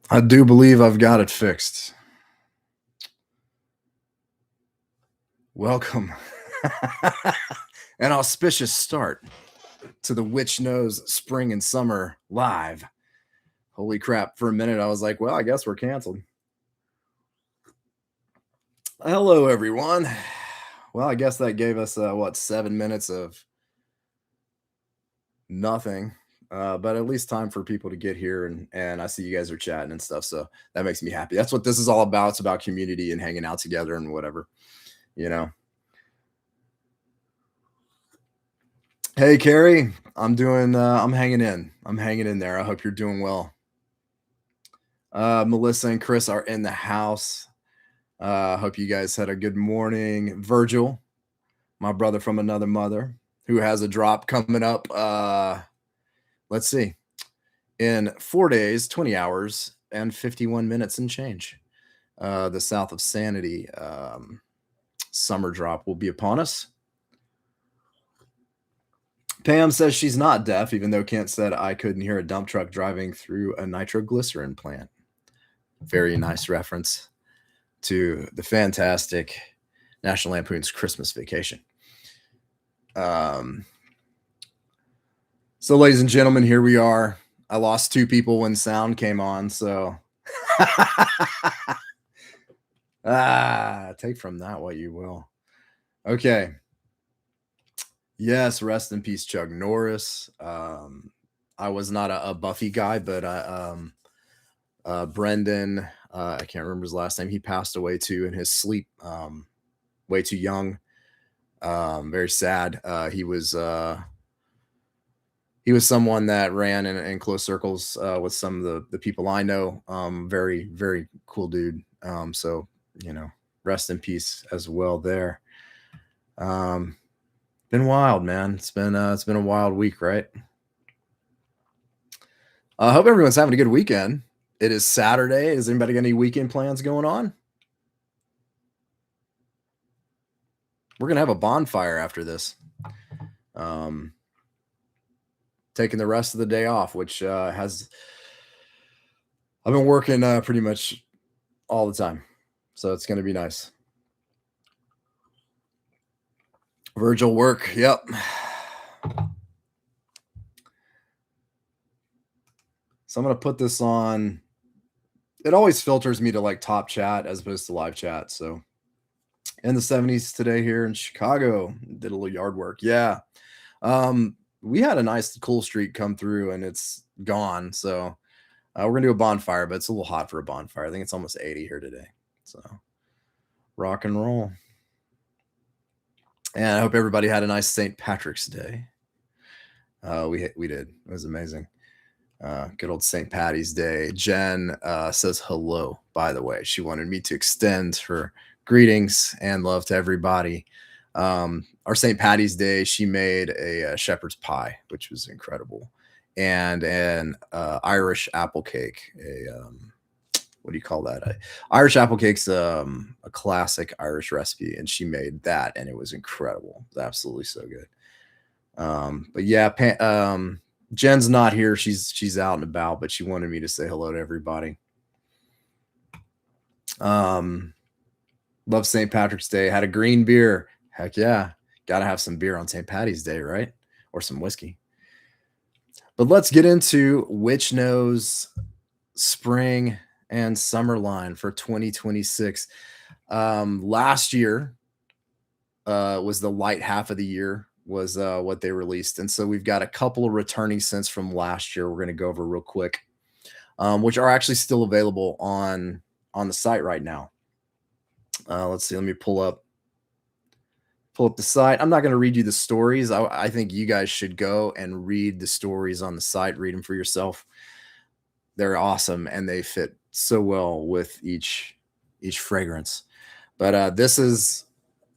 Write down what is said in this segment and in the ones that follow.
I do believe I've got it fixed. Welcome. An auspicious start to the Witch Knows Spring and Summer live. Holy crap. For a minute, I was like, well, I guess we're canceled. Hello, everyone. Well, I guess that gave us, 7 minutes of nothing. But at least time for people to get here and I see you guys are chatting and stuff. So that makes me happy. That's what this is all about. It's about community and hanging out together and whatever, you know. Hey, Carrie, I'm hanging in. I'm hanging in there. I hope you're doing well. Melissa and Chris are in the house. Hope you guys had a good morning. Virgil, my brother from another mother, who has a drop coming up. Let's see, in 4 days, 20 hours, and 51 minutes and change. The South of Sanity summer drop will be upon us. Pam says she's not deaf, even though Kent said I couldn't hear a dump truck driving through a nitroglycerin plant. Very nice reference to the fantastic National Lampoon's Christmas Vacation. So, ladies and gentlemen, here we are. I lost 2 people when sound came on, so take from that what you will. Okay. Yes, rest in peace, Chuck Norris. I was not a Buffy guy, but Brendan, I can't remember his last name. He passed away too in his sleep, way too young. Very sad. He was someone that ran in close circles with some of the people I know. Very, very cool dude. So, rest in peace as well there. Been wild, man. It's been a wild week, right? I hope everyone's having a good weekend. It is Saturday. Has anybody got any weekend plans going on? We're gonna have a bonfire after this. Taking the rest of the day off, which I've been working pretty much all the time, so it's gonna be nice. Virgil work, yep. So I'm gonna put this on. It always filters me to like top chat as opposed to live chat. So in the 70s today here in Chicago, did a little yard work. Yeah. We had a nice cool streak come through and it's gone. So we're gonna do a bonfire, but it's a little hot for a bonfire. I think it's almost 80 here today. So rock and roll. And I hope everybody had a nice St. Patrick's Day. We did. It was amazing. Good old St. Patty's Day. Jen says hello, by the way. She wanted me to extend her greetings and love to everybody. Our St. Patty's Day, she made a shepherd's pie, which was incredible, and an Irish apple cake. What do you call that? Irish apple cake's a classic Irish recipe, and she made that, and it was incredible. It was absolutely so good. But yeah, Jen's not here. She's out and about, but she wanted me to say hello to everybody. Love St. Patrick's Day. Had a green beer. Heck yeah. Got to have some beer on St. Patty's Day, right? Or some whiskey. But let's get into Witch Knows Spring and Summer line for 2026. Last year was the light half of the year was what they released. And so we've got a couple of returning scents from last year we're going to go over real quick, which are actually still available on the site right now. Let's see. Let me pull up the site. I'm not going to read you the stories. I think you guys should go and read the stories on the site. Read them for yourself. They're awesome, and they fit so well with each fragrance. But this is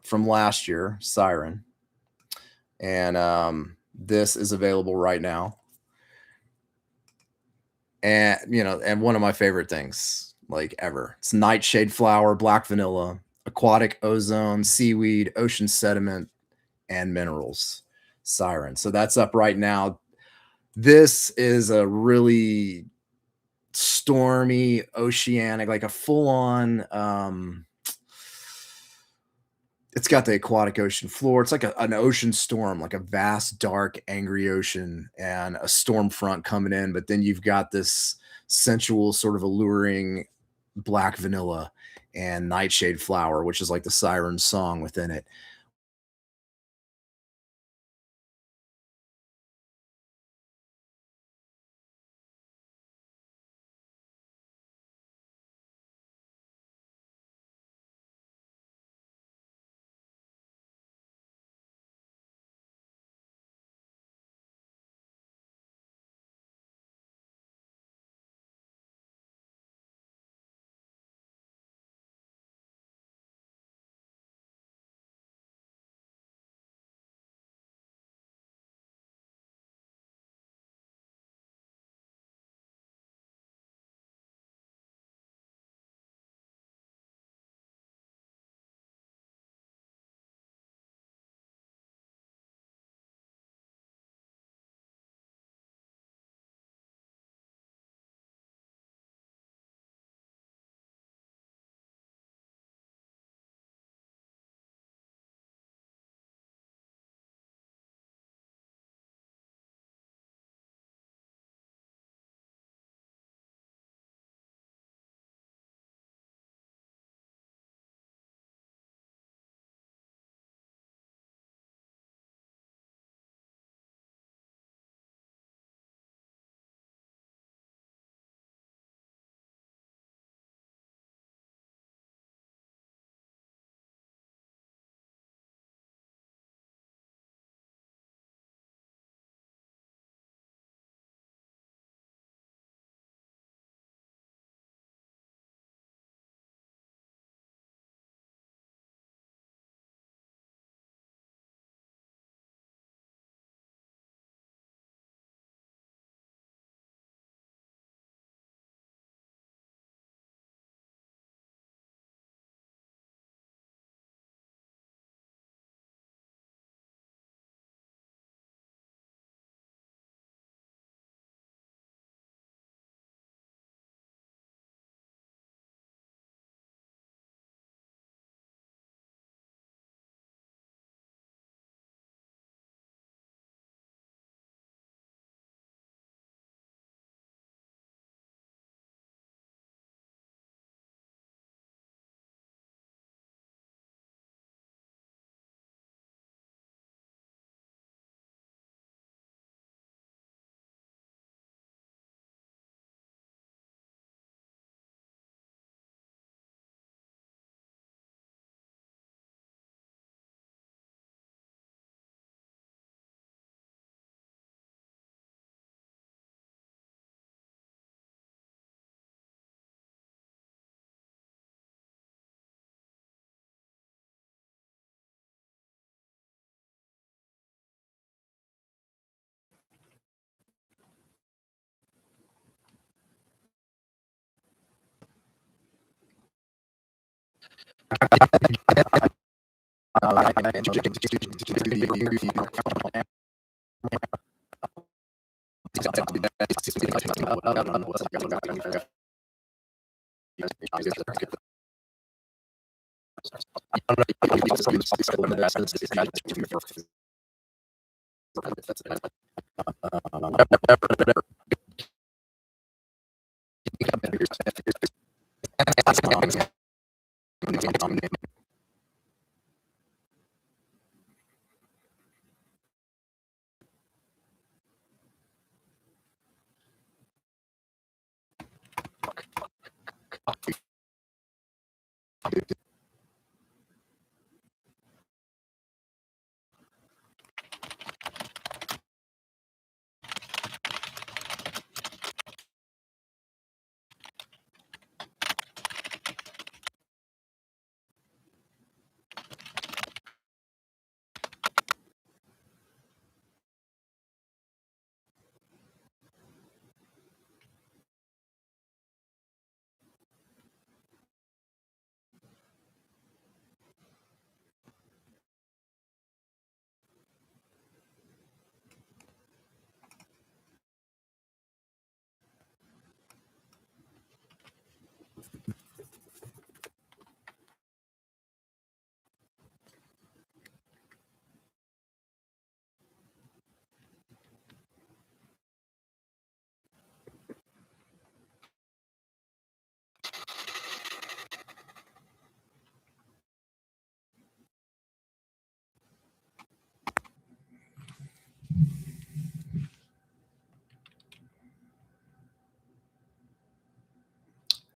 from last year, Siren. And this is available right now. And and one of my favorite things like ever. It's nightshade flower, black vanilla, aquatic ozone, seaweed, ocean sediment, and minerals. Siren. So that's up right now. This is a really stormy, oceanic, like a full on. It's got the aquatic ocean floor. It's like an ocean storm, like a vast, dark, angry ocean, and a storm front coming in. But then you've got this sensual, sort of alluring black vanilla and nightshade flower, which is like the siren song within it.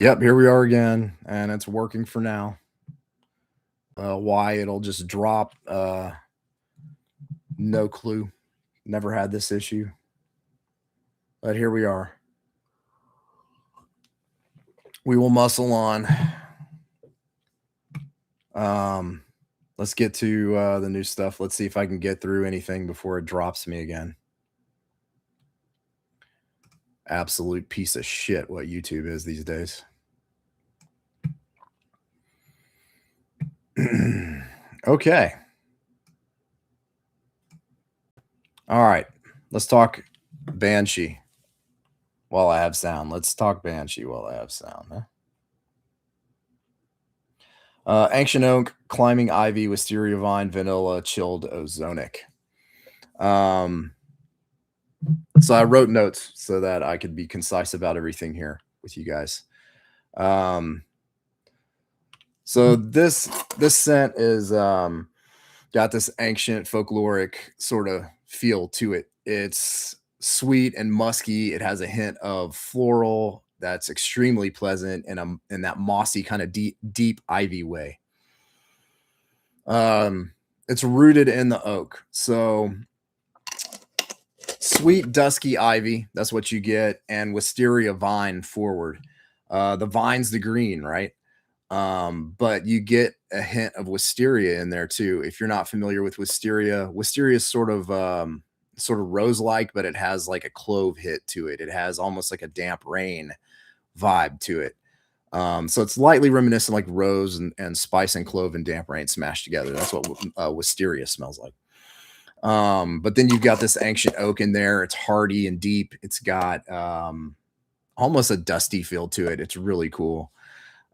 Yep, here we are again, and it's working for now. Why it'll just drop, no clue. Never had this issue, but here we are. We will muscle on. Let's get to the new stuff. Let's see if I can get through anything before it drops me again. Absolute piece of shit what YouTube is these days. Okay. All right. Let's talk Banshee while I have sound. Let's talk Banshee while I have sound. Huh? Ancient Oak, Climbing Ivy, Wisteria Vine, Vanilla, Chilled Ozonic. So I wrote notes so that I could be concise about everything here with you guys. So this scent is got this ancient folkloric sort of feel to it. It's sweet and musky. It has a hint of floral that's extremely pleasant in that mossy kind of deep ivy way. It's rooted in the oak. So sweet dusky ivy, that's what you get, and wisteria vine forward. The vine's the green, right? But you get a hint of wisteria in there too. If you're not familiar with wisteria is sort of rose-like, but it has like a clove hit to it. It has almost like a damp rain vibe to it. So it's lightly reminiscent like rose and spice and clove and damp rain smashed together. That's what wisteria smells like. But then you've got this ancient oak in there. It's hardy and deep. It's got almost a dusty feel to it. It's really cool.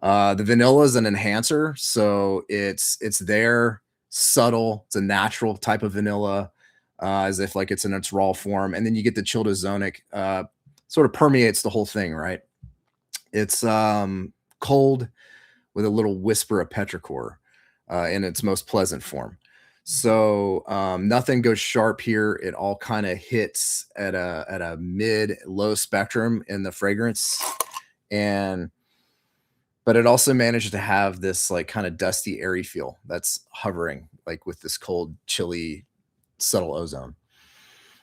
The vanilla is an enhancer, so it's there, subtle. It's a natural type of vanilla, as if like it's in its raw form. And then you get the chilled ozonic, sort of permeates the whole thing, right? It's cold with a little whisper of petrichor in its most pleasant form. So nothing goes sharp here. It all kind of hits at a mid low spectrum in the fragrance, but it also manages to have this like kind of dusty, airy feel that's hovering like with this cold, chilly, subtle ozone.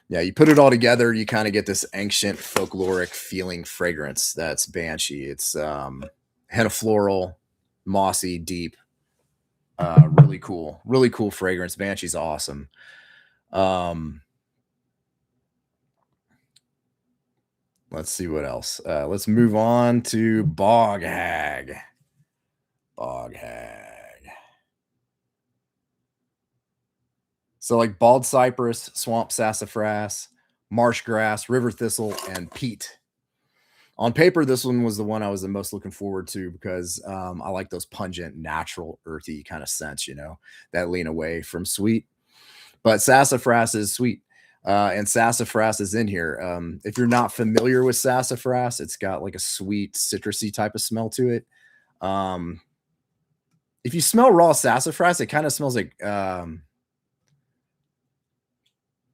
Yeah, you put it all together, you kind of get this ancient folkloric feeling fragrance that's Banshee. It's head of floral, mossy, deep, really cool fragrance. Banshee's awesome. Let's see what else. Let's move on to Bog Hag. Bog Hag. So like bald cypress, swamp sassafras, marsh grass, river thistle, and peat. On paper, this one was the one I was the most looking forward to because I like those pungent, natural, earthy kind of scents, that lean away from sweet. But sassafras is sweet. And sassafras is in here. If you're not familiar with sassafras, it's got like a sweet, citrusy type of smell to it. If you smell raw sassafras, it kind of smells like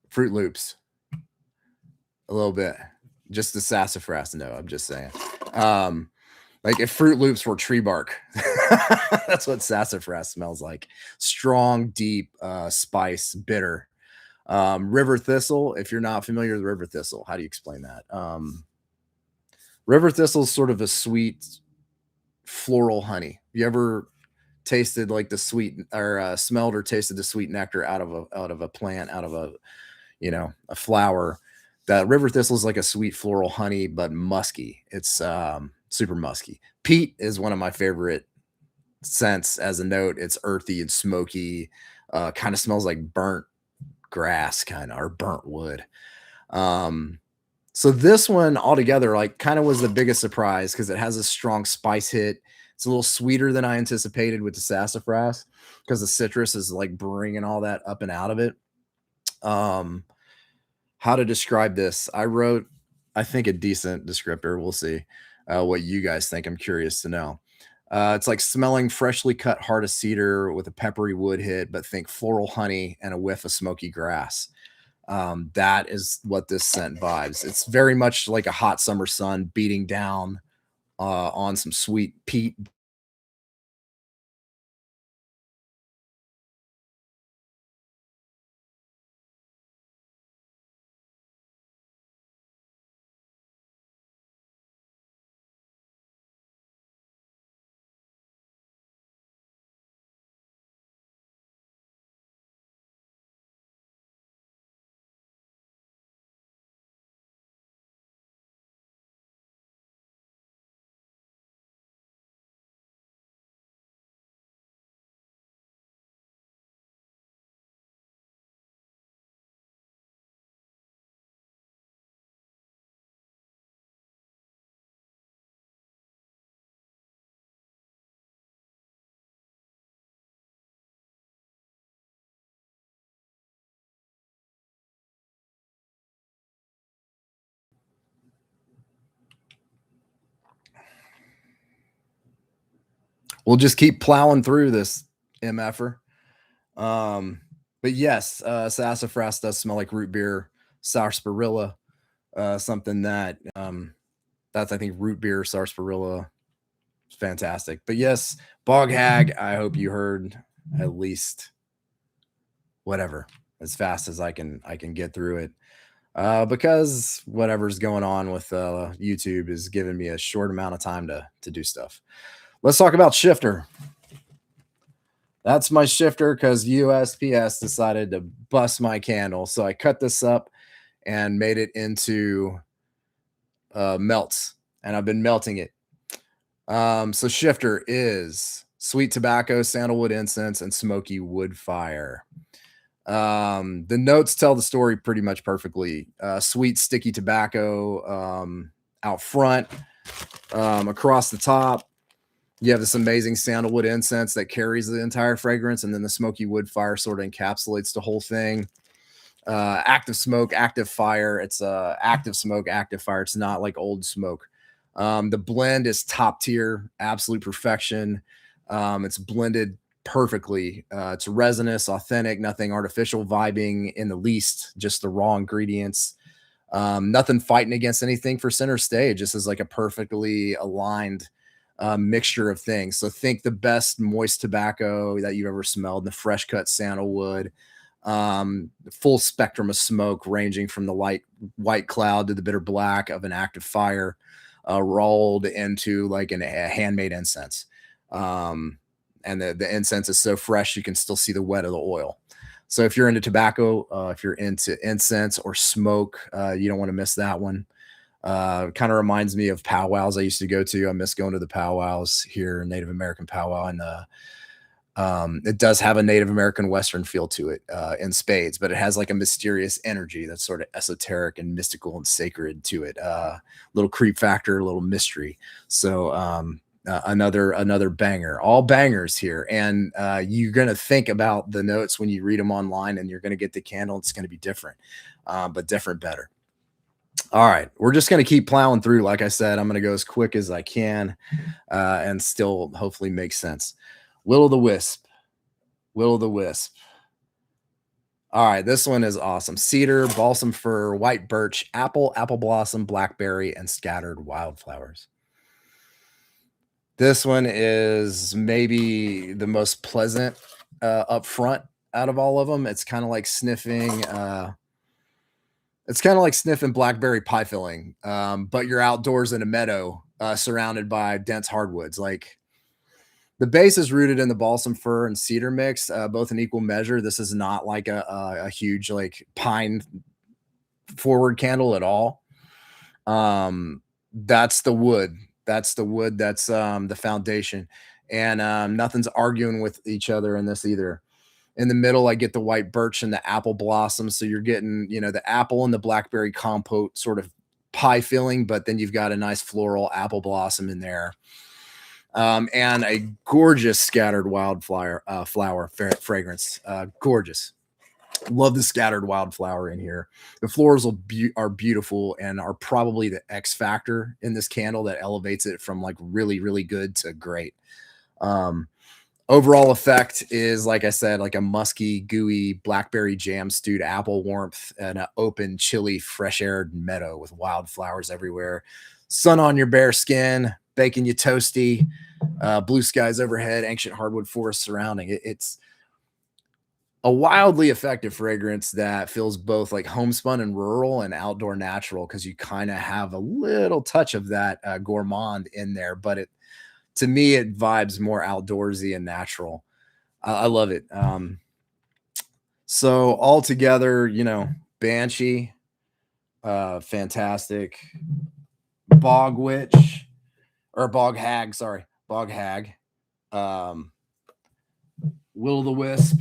Fruit Loops a little bit. Just the sassafras. No, I'm just saying. Like if Fruit Loops were tree bark, that's what sassafras smells like. Strong, deep, spice, bitter. River thistle, if you're not familiar with river thistle, how do you explain that? River thistle is sort of a sweet floral honey. You ever tasted like the sweet or smelled or tasted the sweet nectar out of a plant, out of a flower? That river thistle is like a sweet floral honey, but musky. It's super musky. Peat is one of my favorite scents as a note. It's earthy and smoky, kind of smells like burnt grass kind of, or burnt wood. So this one altogether like kind of was the biggest surprise because it has a strong spice hit. It's a little sweeter than I anticipated with the sassafras because the citrus is like bringing all that up and out of it. How to describe this? I wrote, I think, a decent descriptor. We'll see what you guys think. I'm curious to know. It's like smelling freshly cut heart of cedar with a peppery wood hit, but think floral honey and a whiff of smoky grass. That is what this scent vibes. It's very much like a hot summer sun beating down on some sweet peat. We'll just keep plowing through this MFer. Um, but yes, sassafras does smell like root beer, sarsaparilla, something that that's I think root beer, sarsaparilla, fantastic. But yes, Bog Hag, I hope you heard at least whatever as fast as I can get through it. Because whatever's going on with YouTube is giving me a short amount of time to do stuff. Let's talk about shifter. That's my shifter because USPS decided to bust my candle. So I cut this up and made it into melts, and I've been melting it. So shifter is sweet tobacco, sandalwood incense, and smoky wood fire. The notes tell the story pretty much perfectly. Sweet, sticky tobacco out front, across the top. You have this amazing sandalwood incense that carries the entire fragrance, and then the smoky wood fire sort of encapsulates the whole thing. Active smoke, active fire. It's active smoke, active fire. It's not like old smoke. The blend is top tier, absolute perfection. It's blended perfectly. It's resinous, authentic, nothing artificial vibing in the least, just the raw ingredients. Nothing fighting against anything for center stage. This is like a perfectly aligned mixture of things. So think the best moist tobacco that you've ever smelled, the fresh cut sandalwood, the full spectrum of smoke ranging from the light white cloud to the bitter black of an active fire, rolled into like a handmade incense. And the incense is so fresh you can still see the wet of the oil. So if you're into tobacco, if you're into incense or smoke, you don't want to miss that one. Kind of reminds me of powwows I used to go to. I miss going to the powwows here, Native American powwow, and it does have a Native American Western feel to it in spades, but it has like a mysterious energy that's sort of esoteric and mystical and sacred to it. Little creep factor, a little mystery. So another banger, all bangers here, and you're gonna think about the notes when you read them online, and you're gonna get the candle. It's gonna be different, but different better. All right, we're just going to keep plowing through. Like I said, I'm going to go as quick as I can and still hopefully make sense. Will o' the Wisp. Will o' the Wisp. All right, this one is awesome. Cedar, balsam fir, white birch, apple, apple blossom, blackberry, and scattered wildflowers. This one is maybe the most pleasant up front out of all of them. It's kind of like sniffing blackberry pie filling, but you're outdoors in a meadow, surrounded by dense hardwoods. Like the base is rooted in the balsam fir and cedar mix, both in equal measure. This is not like a huge like pine forward candle at all. That's the wood. That's the wood. That's the foundation, and nothing's arguing with each other in this either. In the middle, I get the white birch and the apple blossom. So you're getting, the apple and the blackberry compote sort of pie filling, but then you've got a nice floral apple blossom in there. And a gorgeous scattered wildflower fragrance. Gorgeous. Love the scattered wildflower in here. The florals are beautiful and are probably the X factor in this candle that elevates it from like really, really good to great. Um, Overall effect is, like I said, like a musky, gooey blackberry jam stewed apple warmth and an open, chilly, fresh aired meadow with wildflowers everywhere. Sun on your bare skin, baking you toasty, blue skies overhead, ancient hardwood forest surrounding. It's a wildly effective fragrance that feels both like homespun and rural and outdoor natural because you kind of have a little touch of that gourmand in there, but it to me it vibes more outdoorsy and natural. I love it. So altogether, Banshee, fantastic. Bog Witch or Bog Hag, sorry, Bog Hag. Um, Will o' the Wisp.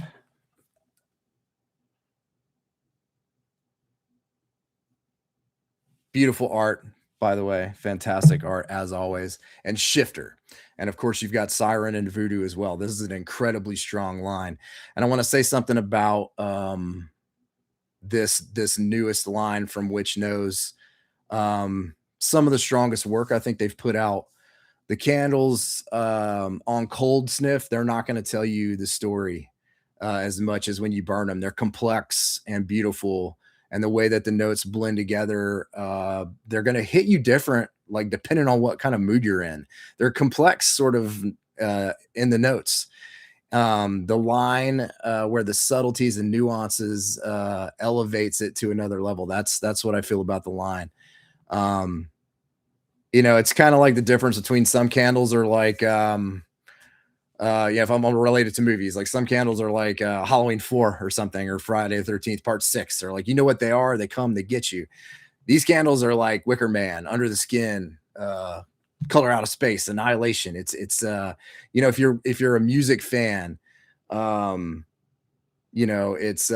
Beautiful art, by the way. Fantastic art as always. And Shifter. And of course, you've got Siren and Voodoo as well. This is an incredibly strong line. And I want to say something about this newest line from Witch Knows. Some of the strongest work I think they've put out. The candles on cold sniff, they're not going to tell you the story as much as when you burn them. They're complex and beautiful, and the way that the notes blend together, they're going to hit you different, like depending on what kind of mood you're in. They're complex, sort of in the notes. The line where the subtleties and nuances elevates it to another level. That's what I feel about the line. Um, it's kind of like the difference between some candles are like, yeah, if I'm related to movies, like some candles are like Halloween 4 or something, or Friday the 13th, part 6. They're like, you know what they are? They come, they get you. These candles are like Wicker Man, Under the Skin, Color Out of Space, Annihilation. If you're a music fan, it's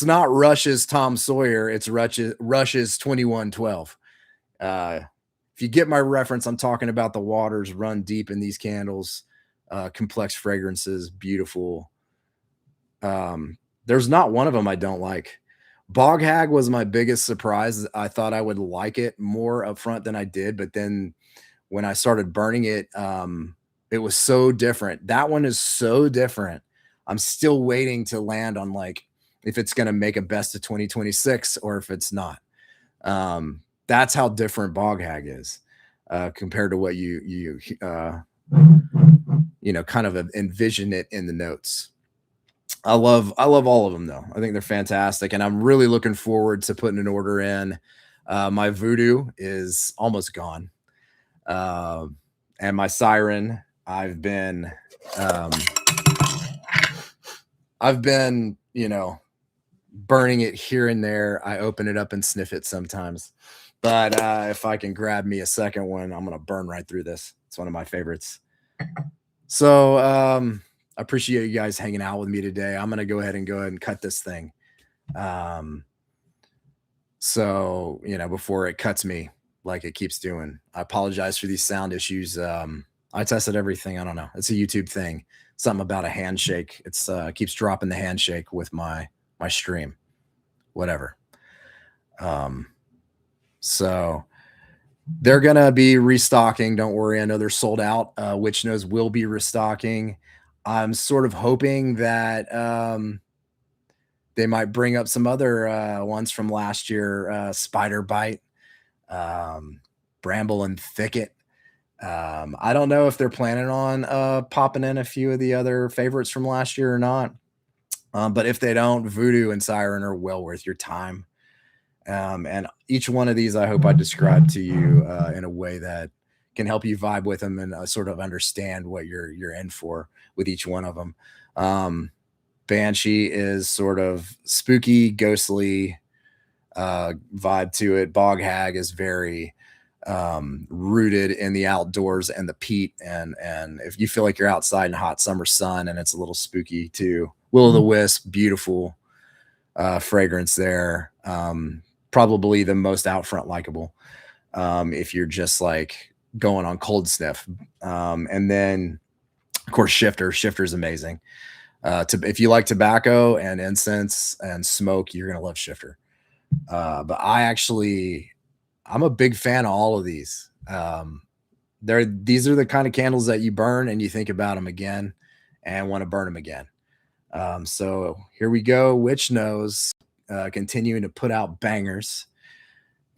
not Rush's Tom Sawyer, it's Rush's 2112. Uh, if you get my reference, I'm talking about the waters run deep in these candles, complex fragrances, beautiful. There's not one of them I don't like. Bog Hag was my biggest surprise. I thought I would like it more up front than I did, but then when I started burning it, it was so different. That one is so different. I'm still waiting to land on like if it's going to make a best of 2026 or if it's not. That's how different Bog Hag is compared to what you kind of envision it in the notes. I love all of them though. I think they're fantastic, and I'm really looking forward to putting an order in. My Voodoo is almost gone, and my Siren. Um, I've been, burning it here and there. I open it up and sniff it sometimes, but if I can grab me a second one, I'm gonna burn right through this. It's one of my favorites. So I appreciate you guys hanging out with me today. I'm gonna go ahead and cut this thing. Um, so before it cuts me like it keeps doing. I apologize for these sound issues. I tested everything. I don't know. It's a YouTube thing. Something about a handshake. It's keeps dropping the handshake with my stream. Whatever. Um, so they're gonna be restocking. Don't worry. I know they're sold out. Witch Knows will be restocking. I'm sort of hoping that they might bring up some other ones from last year. Spider Bite, Bramble and Thicket. I don't know if they're planning on popping in a few of the other favorites from last year or not. But if they don't, Voodoo and Siren are well worth your time. And each one of these, I hope I described to you in a way that can help you vibe with them and sort of understand what you're in for with each one of them. Banshee is sort of spooky, ghostly vibe to it. Bog Hag is very rooted in the outdoors and the peat, and if you feel like you're outside in hot summer sun, and it's a little spooky too. Will o' the Wisp, beautiful fragrance there. Probably the most out front likable if you're just like going on cold sniff. And then of course Shifter's amazing. If you like tobacco and incense and smoke, you're gonna love Shifter. But I'm a big fan of all of these. These are the kind of candles that you burn and you think about them again and want to burn them again. So here we go. Witch Knows continuing to put out bangers.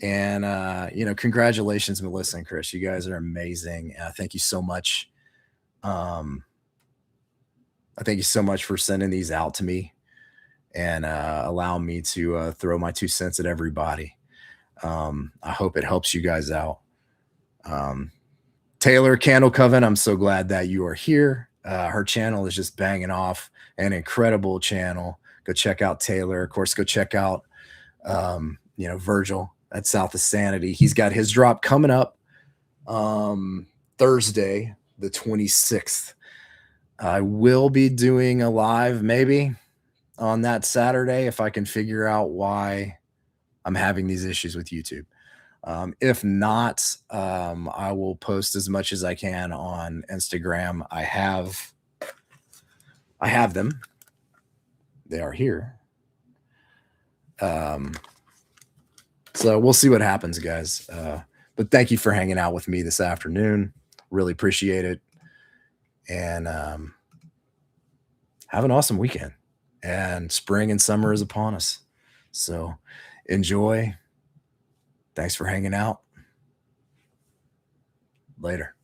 And congratulations, Melissa and Chris. You guys are amazing. Thank you so much. Um, I thank you so much for sending these out to me and allowing me to throw my 2 cents at everybody. I hope it helps you guys out. Um, Taylor Candle Coven, I'm so glad that you are here. Her channel is just banging off, an incredible channel. Go check out Taylor. Of course, go check out Virgil at South of Sanity. He's got his drop coming up Thursday, the 26th. I will be doing a live maybe on that Saturday if I can figure out why I'm having these issues with YouTube. If not, I will post as much as I can on Instagram. I have them. They are here. So we'll see what happens, guys. But thank you for hanging out with me this afternoon. Really appreciate it. And have an awesome weekend. And spring and summer is upon us. So enjoy. Thanks for hanging out. Later.